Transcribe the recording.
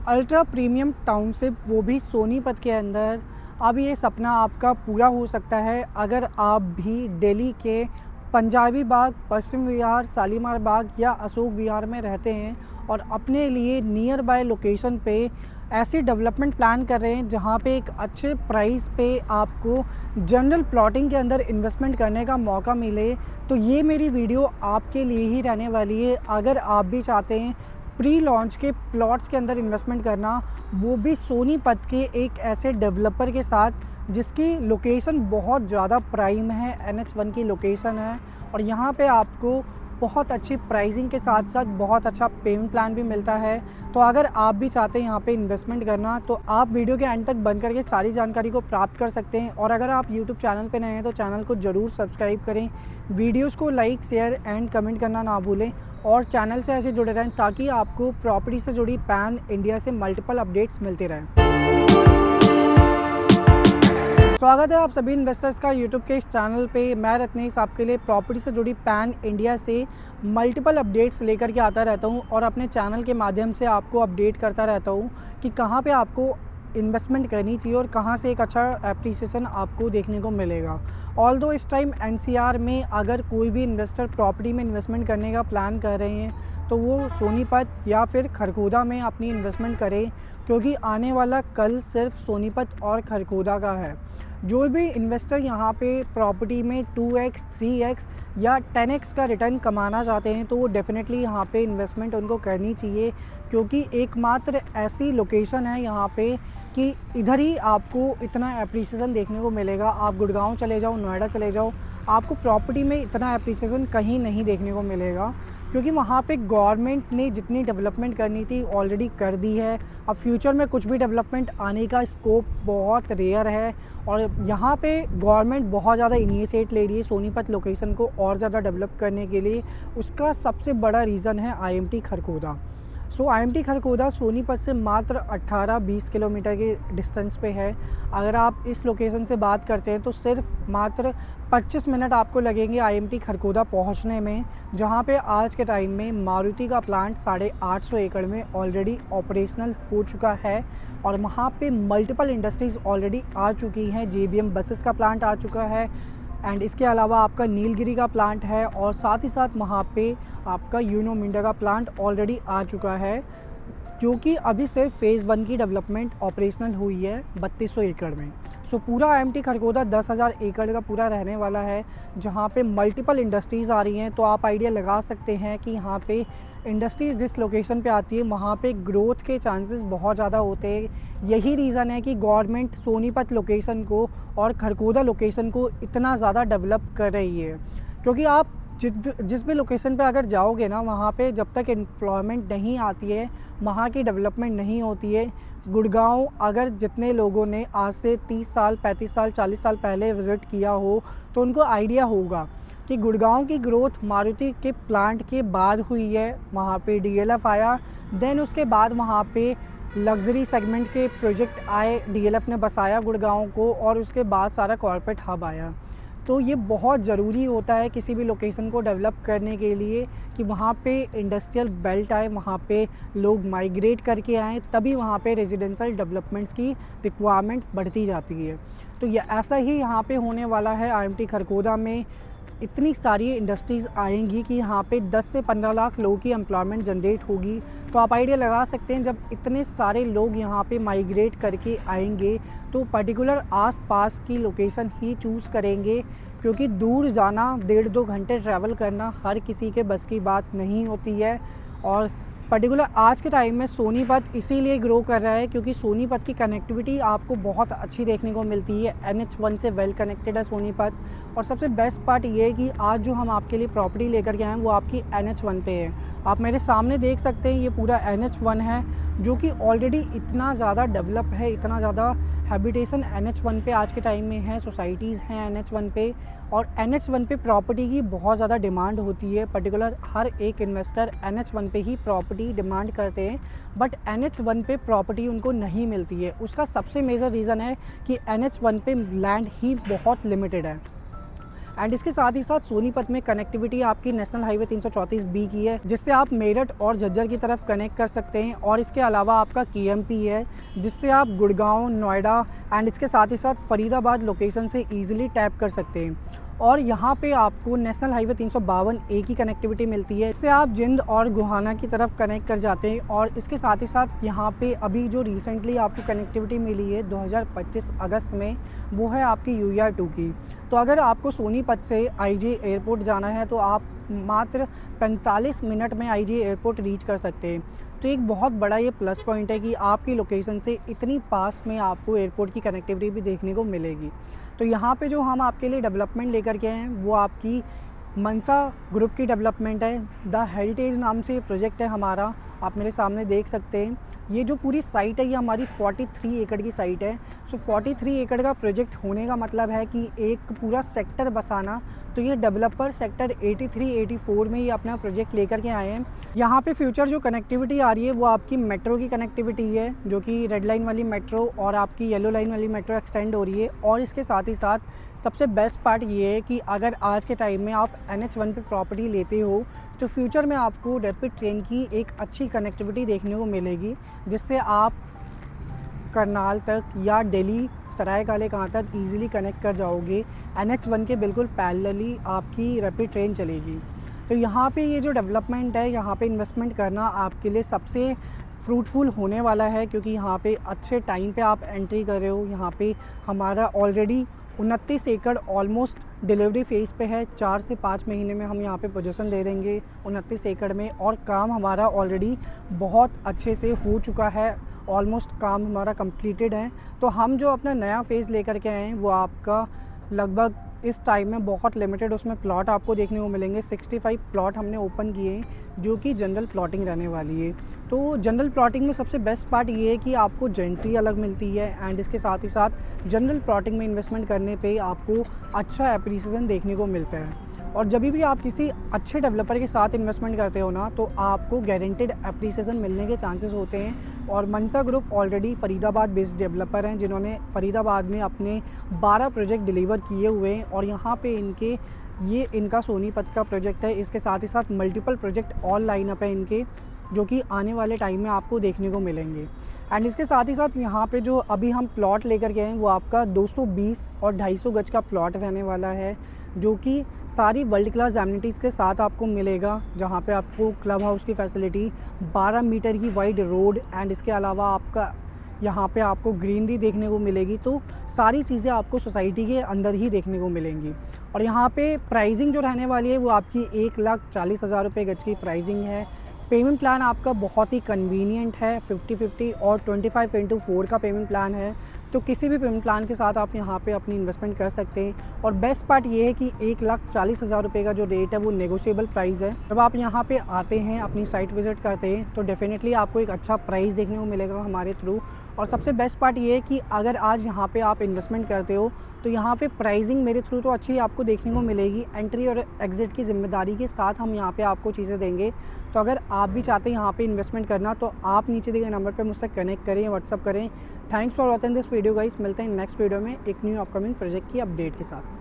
Ultra premium township, वो भी सोनीपत के अंदर। अब ये सपना आपका पूरा हो सकता है अगर आप भी दिल्ली के पंजाबी बाग, पश्चिम विहार, शालीमार बाग या अशोक विहार में रहते हैं और अपने लिए नियर बाय लोकेशन पे ऐसी डेवलपमेंट प्लान कर रहे हैं जहाँ पे एक अच्छे प्राइस पे आपको जनरल प्लॉटिंग के अंदर इन्वेस्टमेंट करने का मौका मिले। तो ये मेरी वीडियो आपके लिए ही रहने वाली है। अगर आप भी चाहते हैं प्री लॉन्च के प्लॉट्स के अंदर इन्वेस्टमेंट करना, वो भी सोनीपत के एक ऐसे डेवलपर के साथ जिसकी लोकेशन बहुत ज़्यादा प्राइम है, NH1 की लोकेशन है और यहाँ पे आपको बहुत अच्छी प्राइसिंग के साथ साथ बहुत अच्छा पेमेंट प्लान भी मिलता है। तो अगर आप भी चाहते हैं यहाँ पे इन्वेस्टमेंट करना तो आप वीडियो के एंड तक बन करके सारी जानकारी को प्राप्त कर सकते हैं। और अगर आप यूट्यूब चैनल पे नए हैं तो चैनल को ज़रूर सब्सक्राइब करें, वीडियोज़ को लाइक, शेयर एंड कमेंट करना ना भूलें और चैनल से ऐसे जुड़े रहें ताकि आपको प्रॉपर्टी से जुड़ी पैन इंडिया से मल्टीपल अपडेट्स मिलते रहें। स्वागत है आप सभी इन्वेस्टर्स का यूट्यूब के इस चैनल पे। मैं रत्नेश आपके लिए प्रॉपर्टी से जुड़ी पैन इंडिया से मल्टीपल अपडेट्स लेकर के आता रहता हूं और अपने चैनल के माध्यम से आपको अपडेट करता रहता हूं कि कहां पे आपको इन्वेस्टमेंट करनी चाहिए और कहां से एक अच्छा एप्रिसिएशन आपको देखने को मिलेगा। ऑल्दो इस टाइम NCR में अगर कोई भी इन्वेस्टर प्रॉपर्टी में इन्वेस्टमेंट करने का प्लान कर रहे हैं तो वो सोनीपत या फिर खरखोदा में अपनी इन्वेस्टमेंट करें, क्योंकि आने वाला कल सिर्फ सोनीपत और खरखोदा का है। जो भी इन्वेस्टर यहाँ पे प्रॉपर्टी में 2x, 3x या 10x का रिटर्न कमाना चाहते हैं तो वो डेफ़िनेटली यहाँ पे इन्वेस्टमेंट उनको करनी चाहिए, क्योंकि एकमात्र ऐसी लोकेशन है यहाँ पे कि इधर ही आपको इतना एप्रिसिएशन देखने को मिलेगा। आप गुड़गांव चले जाओ, नोएडा चले जाओ, आपको प्रॉपर्टी में इतना एप्रिसिएशन कहीं नहीं देखने को मिलेगा, क्योंकि वहाँ पे गवर्नमेंट ने जितनी डेवलपमेंट करनी थी ऑलरेडी कर दी है। अब फ्यूचर में कुछ भी डेवलपमेंट आने का स्कोप बहुत रेयर है और यहाँ पे गवर्नमेंट बहुत ज़्यादा इनिशिएट ले रही है सोनीपत लोकेशन को और ज़्यादा डेवलप करने के लिए। उसका सबसे बड़ा रीज़न है IMT खरखोदा। IMT खरखोदा सोनीपत से मात्र 18-20 किलोमीटर के डिस्टेंस पे है। अगर आप इस लोकेशन से बात करते हैं तो सिर्फ मात्र 25 मिनट आपको लगेंगे IMT खरखोदा पहुंचने में, जहां पे आज के टाइम में मारुति का प्लांट 850 एकड़ में ऑलरेडी ऑपरेशनल हो चुका है और वहां पे मल्टीपल इंडस्ट्रीज़ ऑलरेडी आ चुकी हैं। JBM बसेस का प्लांट आ चुका है एंड इसके अलावा आपका नीलगिरी का प्लांट है और साथ ही साथ वहाँ पे आपका यूनो मिंडा का प्लांट ऑलरेडी आ चुका है, जो कि अभी सिर्फ फ़ेज़ 1 की डेवलपमेंट ऑपरेशनल हुई है 3200 एकड़ में। पूरा IMT खरखोदा 10,000 एकड़ का पूरा रहने वाला है, जहाँ पे मल्टीपल इंडस्ट्रीज़ आ रही हैं। तो आप आइडिया लगा सकते हैं कि यहाँ पे इंडस्ट्रीज़ जिस लोकेशन पे आती है वहाँ पे ग्रोथ के चांसेस बहुत ज़्यादा होते हैं। यही रीज़न है कि गवर्नमेंट सोनीपत लोकेशन को और खरखोदा लोकेशन को इतना ज़्यादा डेवलप कर रही है, क्योंकि आप जिस भी लोकेशन पे अगर जाओगे ना, वहाँ पे जब तक एम्प्लॉयमेंट नहीं आती है वहाँ की डेवलपमेंट नहीं होती है। गुड़गांव अगर जितने लोगों ने आज से 30 साल, 35 साल, 40 साल पहले विज़िट किया हो तो उनको आइडिया होगा कि गुड़गांव की ग्रोथ मारुति के प्लांट के बाद हुई है। वहाँ पे DLF आया, देन उसके बाद वहाँ पे लग्जरी सेगमेंट के प्रोजेक्ट आए, DLF ने बसाया गुड़गांव को और उसके बाद सारा कॉर्पोरेट हब आया। तो ये बहुत ज़रूरी होता है किसी भी लोकेशन को डेवलप करने के लिए कि वहाँ पे इंडस्ट्रियल बेल्ट आए, वहाँ पे लोग माइग्रेट करके आएँ, तभी वहाँ पे रेजिडेंशियल डेवलपमेंट्स की रिक्वायरमेंट बढ़ती जाती है। तो ये ऐसा ही यहाँ पे होने वाला है IMT खरखोदा में। इतनी सारी इंडस्ट्रीज़ आएंगी कि यहाँ पे 10 से 15 लाख लोगों की एम्प्लॉयमेंट जनरेट होगी। तो आप आइडिया लगा सकते हैं, जब इतने सारे लोग यहाँ पे माइग्रेट करके आएंगे तो पर्टिकुलर आसपास की लोकेशन ही चूज़ करेंगे, क्योंकि दूर जाना 1.5-2 घंटे ट्रैवल करना हर किसी के बस की बात नहीं होती है। और पर्टिकुलर आज के टाइम में सोनीपत इसीलिए ग्रो कर रहा है क्योंकि सोनीपत की कनेक्टिविटी आपको बहुत अच्छी देखने को मिलती है। NH1 से वेल कनेक्टेड है सोनीपत। और सबसे बेस्ट पार्ट ये है कि आज जो हम आपके लिए प्रॉपर्टी लेकर के आए हैं वो आपकी NH1 पे है। आप मेरे सामने देख सकते हैं, ये पूरा NH1 है जो कि ऑलरेडी इतना ज़्यादा डेवलप है, इतना ज़्यादा हैबिटेशन NH1 पे आज के टाइम में है, सोसाइटीज़ हैं NH1 पे। और NH1 पे प्रॉपर्टी की बहुत ज़्यादा डिमांड होती है। पर्टिकुलर हर एक इन्वेस्टर NH1 पे ही प्रॉपर्टी डिमांड करते हैं, बट NH1 पे प्रॉपर्टी उनको नहीं मिलती है। उसका सबसे मेजर रीज़न है कि NH1 पे लैंड ही बहुत लिमिटेड है। एंड इसके साथ ही साथ सोनीपत में कनेक्टिविटी आपकी नेशनल हाईवे 334B की है, जिससे आप मेरठ और झज्जर की तरफ कनेक्ट कर सकते हैं। और इसके अलावा आपका KMP है, जिससे आप गुड़गांव, नोएडा एंड इसके साथ ही साथ फरीदाबाद लोकेशन से ईजिली टैप कर सकते हैं। और यहाँ पे आपको नेशनल हाईवे 352A की कनेक्टिविटी मिलती है, इससे आप जिंद और गुहाना की तरफ कनेक्ट कर जाते हैं। और इसके साथ ही साथ यहाँ पे अभी जो रिसेंटली आपको कनेक्टिविटी मिली है 2025 अगस्त में, वो है आपकी UER2 की। तो अगर आपको सोनीपत से IG एयरपोर्ट जाना है तो आप मात्र 45 मिनट में IG एयरपोर्ट रीच कर सकते हैं। तो एक बहुत बड़ा ये प्लस पॉइंट है कि आपकी लोकेशन से इतनी पास में आपको एयरपोर्ट की कनेक्टिविटी भी देखने को मिलेगी। तो यहाँ पे जो हम आपके लिए डेवलपमेंट लेकर के आए हैं वो आपकी मनसा ग्रुप की डेवलपमेंट है। द हेरिटेज नाम से ये प्रोजेक्ट है हमारा, आप मेरे सामने देख सकते हैं। ये जो पूरी साइट है ये हमारी 43 एकड़ की साइट है। सो 43 एकड़ का प्रोजेक्ट होने का मतलब है कि एक पूरा सेक्टर बसाना। तो ये डेवलपर सेक्टर 83, 84 में ये अपना प्रोजेक्ट लेकर के आए हैं। यहाँ पे फ्यूचर जो कनेक्टिविटी आ रही है वो आपकी मेट्रो की कनेक्टिविटी है, जो कि रेड लाइन वाली मेट्रो और आपकी येलो लाइन वाली मेट्रो एक्सटेंड हो रही है। और इसके साथ ही साथ सबसे बेस्ट पार्ट ये है कि अगर आज के टाइम में आप NH1 पे प्रॉपर्टी लेते हो तो फ्यूचर में आपको रैपिड ट्रेन की एक अच्छी कनेक्टिविटी देखने को मिलेगी, जिससे आप करनाल तक या दिल्ली सरायकाले कहाँ तक ईज़िली कनेक्ट कर जाओगे। NH1 के बिल्कुल पैरेलली आपकी रैपिड ट्रेन चलेगी। तो यहाँ पे ये जो डेवलपमेंट है, यहाँ पे इन्वेस्टमेंट करना आपके लिए सबसे फ्रूटफुल होने वाला है, क्योंकि यहाँ पे अच्छे टाइम पे आप एंट्री कर रहे हो। यहाँ पे हमारा ऑलरेडी 29 एकड़ ऑलमोस्ट डिलीवरी फेज़ पे है। 4 से 5 महीने में हम यहाँ पे पोजीशन दे देंगे 29 एकड़ में, और काम हमारा ऑलरेडी बहुत अच्छे से हो चुका है। ऑलमोस्ट काम हमारा कंप्लीटेड है। तो हम जो अपना नया फ़ेज़ लेकर के आए हैं वो आपका लगभग इस टाइम में बहुत लिमिटेड उसमें प्लॉट आपको देखने को मिलेंगे। 65 प्लॉट हमने ओपन किए हैं, जो कि जनरल प्लॉटिंग रहने वाली है। तो जनरल प्लॉटिंग में सबसे बेस्ट पार्ट ये है कि आपको जेंट्री अलग मिलती है, एंड इसके साथ ही साथ जनरल प्लॉटिंग में इन्वेस्टमेंट करने पे आपको अच्छा एप्रिसिएशन देखने को मिलता है। और जब भी आप किसी अच्छे डेवलपर के साथ इन्वेस्टमेंट करते हो ना, तो आपको गारंटेड एप्रिसिएशन मिलने के चांसेस होते हैं। और Mansa group already Faridabad based developer हैं, जिन्होंने फरीदाबाद में अपने 12 प्रोजेक्ट डिलीवर किए हुए हैं। और यहाँ पे ये इनका सोनीपत का प्रोजेक्ट है। इसके साथ ही साथ मल्टीपल प्रोजेक्ट ऑल लाइनअप है इनके, जो कि आने वाले टाइम में आपको देखने को मिलेंगे। एंड इसके साथ ही साथ यहाँ पे जो अभी हम प्लॉट लेकर के आए हैं वो आपका 220 और 250 गज का प्लॉट रहने वाला है, जो कि सारी वर्ल्ड क्लास एमिनिटीज़ के साथ आपको मिलेगा। जहाँ पे आपको क्लब हाउस की फैसिलिटी, 12 मीटर की वाइड रोड, एंड इसके अलावा आपका यहाँ पे आपको ग्रीनरी देखने को मिलेगी। तो सारी चीज़ें आपको सोसाइटी के अंदर ही देखने को मिलेंगी। और यहाँ पे प्राइसिंग जो रहने वाली है वो आपकी 1,40,000 रुपये गज की प्राइसिंग है। पेमेंट प्लान आपका बहुत ही कन्वीनियंट है, 50-50 और 25x4 का पेमेंट प्लान है। तो किसी भी पेमेंट प्लान के साथ आप यहाँ पे अपनी इन्वेस्टमेंट कर सकते हैं। और बेस्ट पार्ट ये है कि 1,40,000 रुपये का जो रेट है वो नेगोशिएबल प्राइस है। जब आप यहाँ पे आते हैं, अपनी साइट विज़िट करते हैं, तो डेफिनेटली आपको एक अच्छा प्राइस देखने को मिलेगा हमारे थ्रू। और सबसे बेस्ट पार्ट ये है कि अगर आज यहाँ पे आप इन्वेस्टमेंट करते हो तो यहाँ पे प्राइसिंग मेरे थ्रू तो अच्छी आपको देखने को मिलेगी। एंट्री और एग्ज़िट की ज़िम्मेदारी के साथ हम यहाँ पे आपको चीज़ें देंगे। तो अगर आप भी चाहते हैं यहाँ पे इन्वेस्टमेंट करना, तो आप नीचे दिए गए नंबर पे मुझसे कनेक्ट करें या व्हाट्सअप करें। Thanks for watching this video guys. मिलते हैं नेक्स्ट वीडियो में एक न्यू अपकमिंग प्रोजेक्ट की अपडेट के साथ।